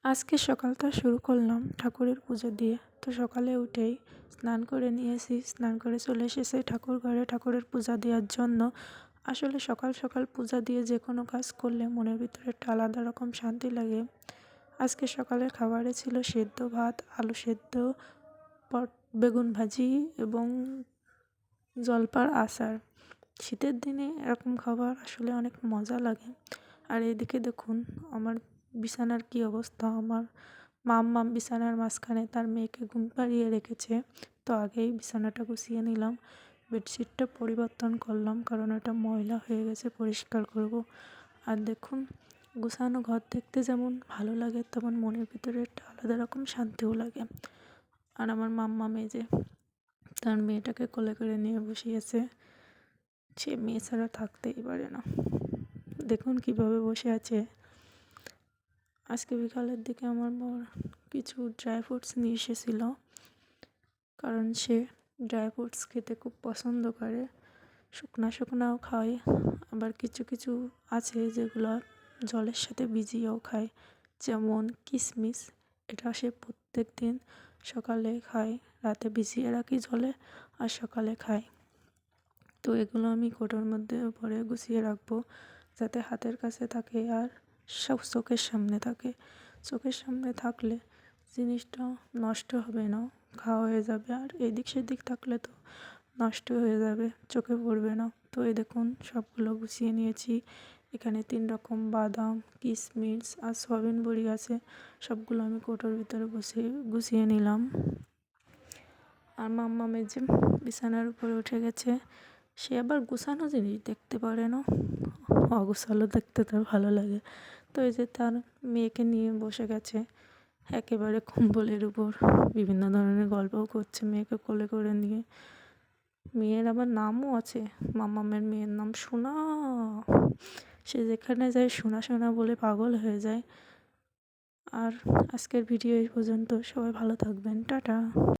আজকে সকালটা শুরু করলাম ঠাকুরের পুজো দিয়ে। তো সকালে উঠেই স্নান করে নিয়েছি, স্নান করে চলে এসেছি ঠাকুর ঘরে ঠাকুরের পূজা দেওয়ার জন্য। আসলে সকাল সকাল পূজা দিয়ে যে কোনো কাজ করলে মনের ভিতরে একটা আলাদা রকম শান্তি লাগে। আজকে সকালের খাবারে ছিল সেদ্ধ ভাত, আলু সেদ্ধ, বেগুন ভাজি এবং জলপার আচার। শীতের দিনে এরকম খাবার আসলে অনেক মজা লাগে। আর এদিকে দেখুন আমার বিছানার কী অবস্থা। আমার মাম্মাম বিছানার মাঝখানে তার মেয়েকে ঘুম পাড়িয়ে রেখেছে। তো আগেই বিছানাটা গুছিয়ে নিলাম, বেডশিটটা পরিবর্তন করলাম কারণ এটা ময়লা হয়ে গেছে, পরিষ্কার করব। আর দেখুন গুছানো ঘর দেখতে যেমন ভালো লাগে তেমন মনের ভিতরে একটা আলাদা রকম শান্তিও লাগে। আর আমার মাম্মাম এই যে তার মেয়েটাকে কোলে করে নিয়ে বসিয়েছে। সে মেয়ে ছাড়া থাকতেই পারে না, দেখুন কিভাবে বসে আছে। আজকে বিকালের দিকে আমার বর কিছু ড্রাই ফ্রুটস নিয়ে এসেছিল, কারণ সে ড্রাই ফ্রুটস খেতে খুব পছন্দ করে। শুকনাও খায়, আবার কিছু কিছু আছে যেগুলো জলের সাথে ভিজিয়েও খায়, যেমন কিশমিশ। এটা সে প্রত্যেক দিন সকালে খায়, রাতে ভিজিয়ে রাখি জলে আর সকালে খায়। তো এগুলো আমি কোটোর মধ্যে ভরে গুছিয়ে রাখবো যাতে হাতের কাছে থাকে আর সব চোখের সামনে থাকে। চোখের সামনে থাকলে জিনিসটা নষ্ট হবে না, খাওয়া হয়ে যাবে। আর এদিক সেদিক থাকলে তো নষ্ট হয়ে যাবে, চোখে পড়বে না। তো এই দেখুন সবগুলো গুছিয়ে নিয়েছি। এখানে 3 রকম বাদাম, কিশমিশ আর সয়াবিন বড়ি আছে। সবগুলো আমি কৌটোর ভিতরে গুছিয়ে নিলাম। আর মাম্মামের যে বিছানার উপরে উঠে গেছে, সে আবার গুছানো জিনিস দেখতে পারে না, অগোছালো দেখতে তার ভালো লাগে। তো এই যে তার মেয়েকে নিয়ে বসে গেছে একেবারে কম্বলের উপর, বিভিন্ন ধরনের গল্পও করছে মেয়েকে কোলে করে নিয়ে। মেয়ের আবার নামও আছে, মাম্মামের মেয়ের নাম সোনা। সে যেখানে যায় সোনা সোনা বলে পাগল হয়ে যায়। আর আজকের ভিডিও এই পর্যন্ত, সবাই ভালো থাকবেন, টাটা।